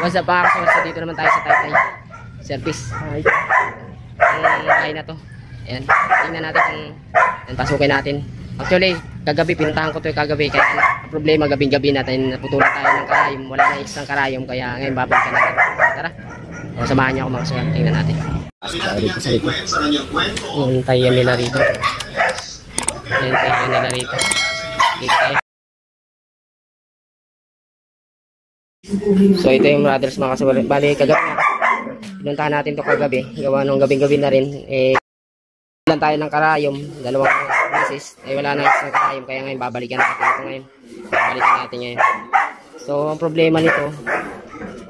What's up mga kasama? Dito naman tayo sa Taytay service. Ay na to. Ayan. Tingnan natin kung pasukin natin. Actually, kagabi pinuntahan ko to kagabi. Kaya problema gabing-gabi natin. Naputulan tayo ng karayom. Wala na isang karayom. Kaya ngayon babalikan natin. Tara. O, samahan niyo ako mga kasama. Tingnan natin. Hintayin nila rito. Hintayin nila rito. Dito tayo. So ito yung brothers mga kasama. Bali kagabi na. Pinuntahan natin to kagabi. Gawa nung gabing-gabi na rin. Ilan tayo ng karayom. Dalawang beses. Wala na isang karayom. Kaya ngayon babalikan natin ito ngayon. Babalikan natin ngayon. So ang problema nito,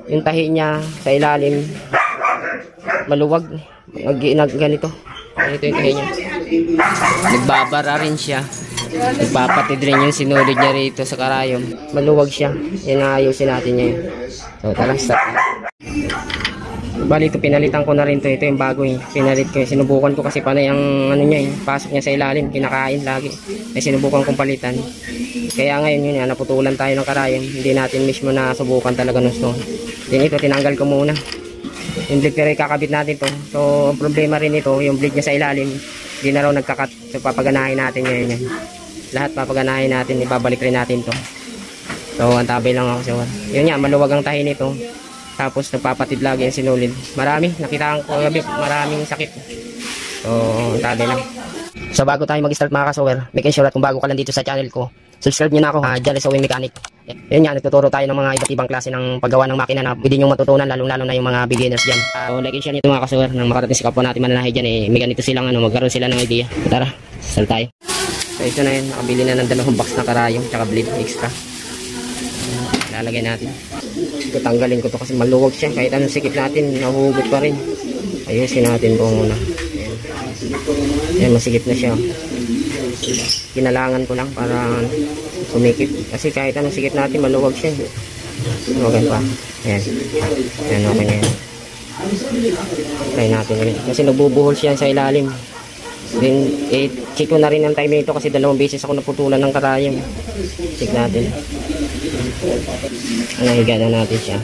yung tahi niya sa ilalim maluwag. Ganito. Ganito yung tahi niya. Nagbabara rin siya. Nagpapatid rin yung sinulid niya rito sa karayom. Maluwag siya. Yan na ayusin natin niya yun. So tara, start. Bali ito, pinalitan ko na rin to. Ito yung bago eh. Pinalit ko. Sinubukan ko kasi panay ang ano niya eh. Pasok niya sa ilalim. Kinakain lagi. Eh sinubukan kong palitan. Kaya ngayon yun, naputulan tayo ng karayom. Hindi natin mismo na subukan talaga ng snow. Then ito, tinanggal ko muna. Yung blade pero kakabit natin to. So ang problema rin ito, yung blade niya sa ilalim. Hindi na raw nagkakat. So papaganahin natin ngayon yan. Lahat papaganahin natin, ibabalik rin natin to. So antabay lang ako sa yun nga, maluwag ang tahi nito. Tapos nagpapatid lagi yung sinulid. Marami, nakita ko gabi, maraming sakit. So antabay lang. So bago tayo mag-start mga kasower, make sure at kung bago ka lang dito sa channel ko, subscribe nyo na ako, Jan Rizawin Mechanic. Yun nga, nagtuturo tayo ng mga iba't ibang klase ng paggawa ng makina na pwede nyo matutunan, lalong-lalo na yung mga beginners dyan. So like and share nyo ito mga kasower, nang makarating sa kapwa natin mananahe dyan, may ganito silang magkaroon sila ng idea. Tara, start tayo. So ito na yun, nakabili na ng 2 box na karayom tsaka blade extra. Lalagay natin. Ito tanggalin ko to kasi maluwag siya, kahit anong sikip natin nahuhugot pa rin. Ayusin natin po muna. Ayan, masikip na siya. Kinalangan ko lang para sumikip kasi kahit anong sikip natin maluwag siya. Okay pa. Ayan. Ayan, okay na yan. Try natin ulit kasi nagbubuhol siya sa ilalim. Then, check ko na rin ang time ito kasi 2 beses ako naputulan ng karayom. Check natin. Nahiga na natin siya.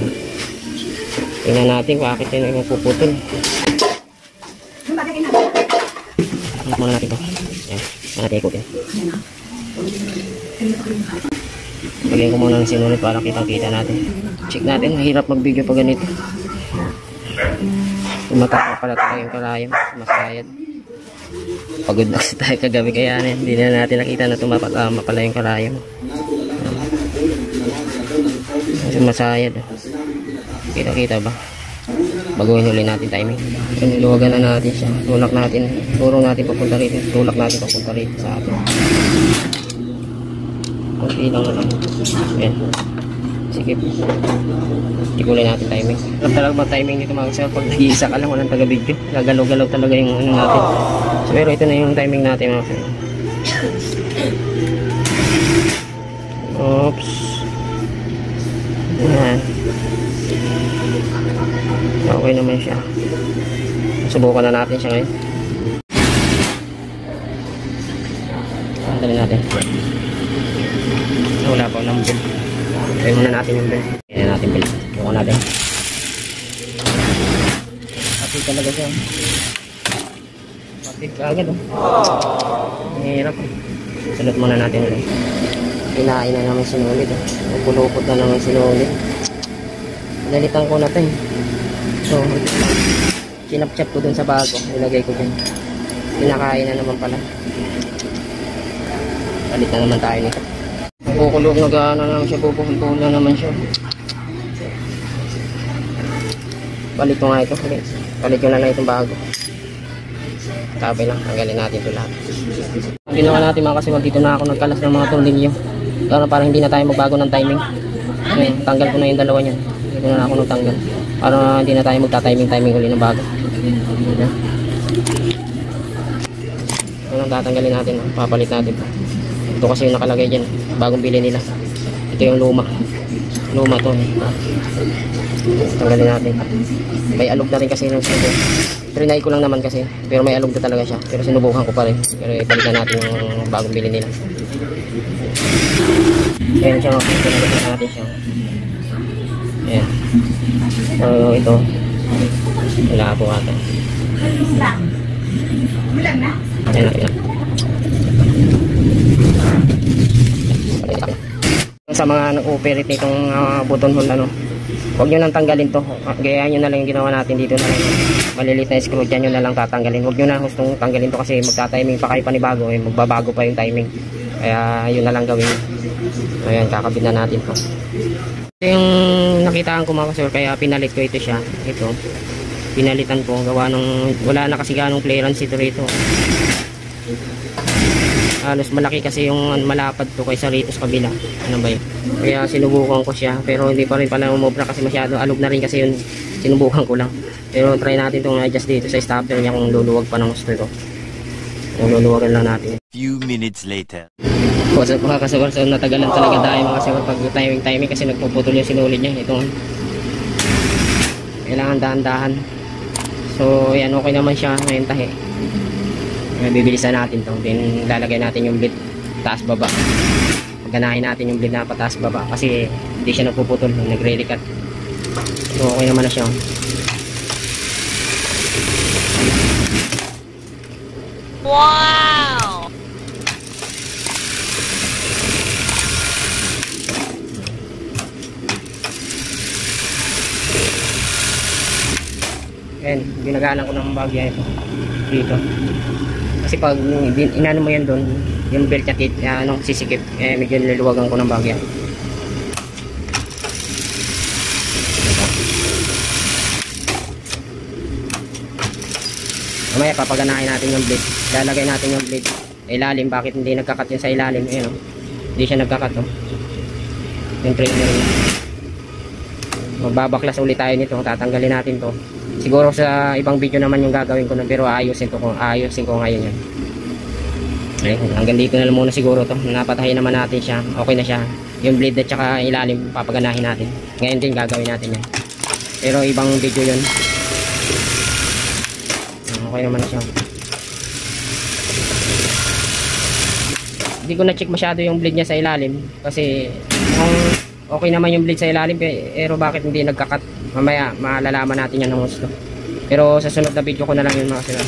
Tingnan natin bakit yun yung puputol. Hanap muna natin ito. Ayan. Natin ikutin. Lagyan ko muna ng sinunod para kitang-kita natin. Check natin. Mahirap mag-video pag ganito. Tumatak pala tayo yung karayom. Masayad. Pagod na kasi tayo kagabi kaya hindi na natin nakita na tumapatama pala yung karayom. Kasi masayad. Kita-kita ba? Baguhin huli natin timing. Niluwagan na natin siya. Tulak natin. Turong natin papunta rito. Tulak natin papunta rito sa atin. Kunti lang na lang. Ayan. Sige. Ikuloy natin timing. Alam talaga ba timing dito mga kasama? Pag nag-iisa ka lang, walang taga-video. Gagalaw-galaw talaga yung ano natin. So, pero ito na yung timing natin mga kasama. Oops. Ayan. Okay naman siya. Subukan na natin siya ngayon. Tandalin natin. Wala pa ng bell. Try muna natin yung bell. Kaya natin bell. Subukan natin. Patid talaga siya. Patid ka agad Mahirap Sunod muna natin ulit. Kinain na naman sinulit Pulupot na naman sinulit. Nalitan ko na ito So, kinapchap ko dun sa bago. Ilagay ko dun. Pinakain na naman pala. Palit na naman tayo nito. Kukulog na gana naman siya. Pupuhul na naman siya. Palit ko nga ito. Palit ko na lang itong bago. Tapay lang. Tanggalin natin ito lahat. Ang ginawa natin mga kasiwag, dito na ako nagkalas ng mga tornilyo. Para hindi na tayo magbago ng timing. Okay, tanggal ko na yung 2 niyan. Dito na ako nagtanggal. Para hindi na tayo magta-timing uli ng bago. Ano tatanggalin natin, papalit natin. Ito kasi yung nakalagay dyan, bagong bili nila. Ito yung luma to tanggalin natin. May alog na rin kasi ng sito. Trinay ko lang naman kasi, pero may alog na talaga siya. Pero sinubukan ko pa rin. Pero ibalikan natin yung bagong bili nila. Ayan siya, makikita natin siya. Ayan. So ito, wala po ata. Ayan na. Sa mga nag-operate nitong button hole, ano, huwag nyo nang tanggalin to. Gayahin nyo na lang yung ginawa natin dito na lang. Maliliit na screw dyan nyo na lang tatanggalin. Huwag nyo na gustong tanggalin to kasi magta-timing pa kayo panibago. Magbabago pa yung timing. Kaya yun na lang gawin. Ayan, kakabit na natin to. Ito yung nakitaan ko mga kasur, kaya pinalit ko ito siya. Ito, pinalitan ko. Gawa nung wala na kasi ganong clearance ito rito. Halos malaki kasi yung malapad to kaysa rito sa kabila. Ano ba yun? Kaya sinubukan ko siya, pero hindi pa rin pala umobra kasi masyado alog na rin kasi yun. Sinubukan ko lang. Pero try natin itong adjust dito sa stopper niya kung luluwag pa ng gusto ito. Kung luluwagan lang natin. Few minutes later. So mga kasawar, so natagalan talaga tayo mga kasawar pag timing kasi nagpuputol yung sinulid niya. Ito, kailangan dahan-dahan. So yan, okay naman siya ngayon tahi. Bibilisan natin to, then lalagay natin yung blade taas baba. Ganahin natin yung blade na pataas baba kasi hindi siya nagpuputol, nagre-recut. So okay naman na siya. Wow! Ayan, ginagalan ko ng bagya ito dito. Kasi pag inano mo yan doon, yung belt niya sisikip, medyo niluwagan ko ng bagya. Mamaya papaganahin natin yung blade. Lalagay natin yung blade sa ilalim. Bakit hindi nagkakat yun sa ilalim? Ayan, hindi siya nagkakat. Yung trainer niya. Magbabaklas ulit tayo nito. Tatanggalin natin to. Siguro sa ibang video naman yung gagawin ko na, pero ayusin ko ngayon yan. Okay, hanggang dito na lang muna siguro to. Napatahin naman natin siya. Okay na siya. Yung blade at saka ilalim papaganahin natin. Ngayon din gagawin natin yan. Pero ibang video yun. Okay naman siya. Hindi ko na check masyado yung blade niya sa ilalim kasi okay naman yung blade sa ilalim, pero bakit hindi nagkakat? Mamaya malalaman natin yan ng gusto. Pero sa sunod na video ko na lang yun mga sila.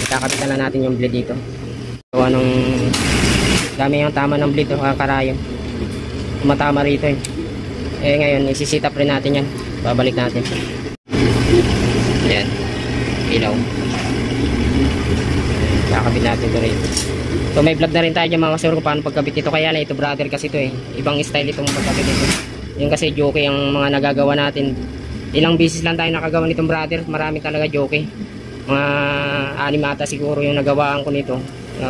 Ikakabit na lang natin yung blade dito. So anong dami yung tama ng blade o karayom. Tumatama rito eh. Ngayon isisit up rin natin yan. Babalik natin. Ayan. Ilaw. Ikakabit natin ito rito. So may vlog na rin tayo dyan mga kasur kung paano pagkabit ito. Kaya lang ito brother kasi ito eh. Ibang style itong pagkabit ito. Yung kasi jockey ang mga nagagawa natin. Ilang beses lang tayo nakagawa nitong brother. Marami talaga jockey. Mga 6 ata siguro yung nagawaan ko nito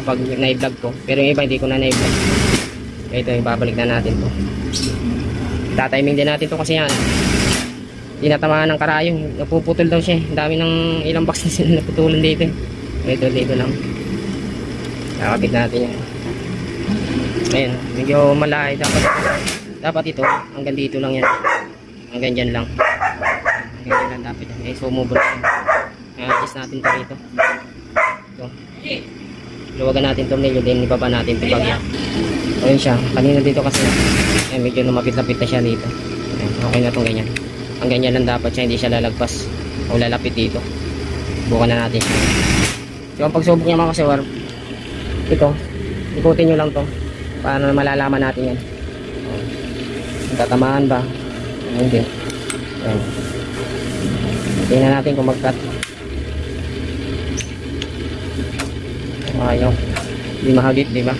pag na-vlog ko. Pero yung iba hindi ko na na-vlog. Ito ibabalik na natin to. Tatiming din natin to kasi yan. Tinatamaan ng karayong. Napuputol daw siya. Dami ng ilang box na sila naputulan dito. Ito dito lang. Nakapit natin yan. Ayan, medyo malaki dapat ito, hanggang dito lang yan. Hanggang dyan lang. Hanggang dyan lang dapat yan. Sumubra yan. Adjust natin ito rito. Ito. Luwagan natin ito nilyo, din ibaba natin ito bagya. Ayan siya. Kanina dito kasi medyo lumapit-lapit na siya dito. Ayan, okay na itong ganyan. Hanggang dyan lang dapat siya, hindi siya lalagpas o lalapit dito. Bukan na natin siya. So ang pagsubok niya mga kasawar, ito, ikutin nyo lang to para malalaman natin yan. Tatamaan ba? Hindi. Ayan. Tingnan natin kung mag-cut. Ayaw. Hindi mahagit, di ba?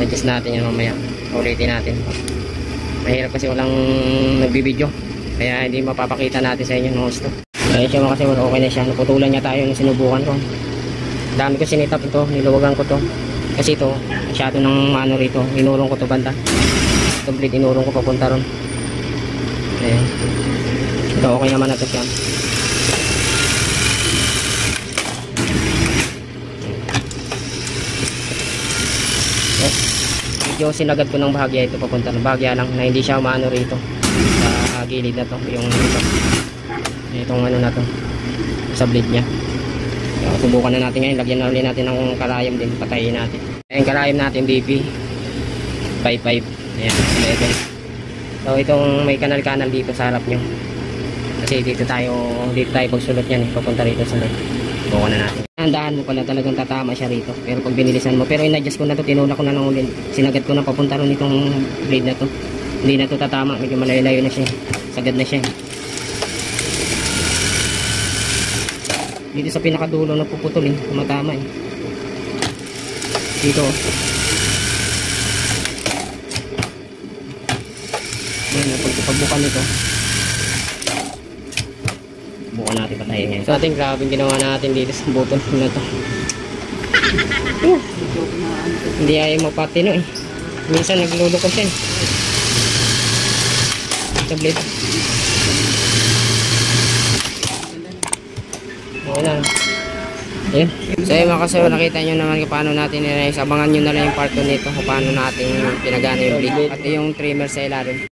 Adjust natin yan mamaya. Ulitin natin. Mahirap kasi walang nagbibideo. Kaya hindi mapapakita natin sa inyo ng gusto. Kaya siya mga kasawar, okay na siya. Naputulan niya tayo nung sinubukan ko. Dami ko sinitap ito. Niluwagan ko to. Kasi ito, masyado ng mano rito. Inurong ko to banda. Complete inurong ko papunta ron. Ayan. Ito okay naman na ito siya. Yes. Medyo sinagad ko ng bahagya ito papunta ng bahagya lang na hindi siya maano rito sa gilid na to. Yung ito. Itong ano na to sa blade nya. Subukan na natin ngayon. Lagyan na ulit natin ng karayom din. Patayin natin. Ayan karayom natin BP 55. Ayan, 11. So itong may kanal-kanal dito sa harap nyo. Kasi dito tayo pagsulot yan eh. Papunta rito sa loob. Bukan na natin. Handaan mo pala talagang tatama siya rito. Pero pag binilisan mo. Pero in-adjust ko na to. Tinula ko na ng ulin. Sinagat ko na papunta ron itong blade na to. Hindi na to tatama. Medyo malayo-layo na siya. Sagad na siya. Dito sa pinakadulo na puputol eh. Tumatama eh. Dito. Ayan, pagbukan nito. Bukan natin patayin ngayon. So ating grabe ginawa natin dito sa button na to. Hindi ayaw mapatino eh. Minsan naglulukos yan. Tablet. Okay na. Ayun. So ayun mga kasama, nakita nyo naman kung paano natin nilais. Abangan nyo na lang yung part 2 nito kung paano natin pinagana yung blade. At yung trimmer sa ilalim.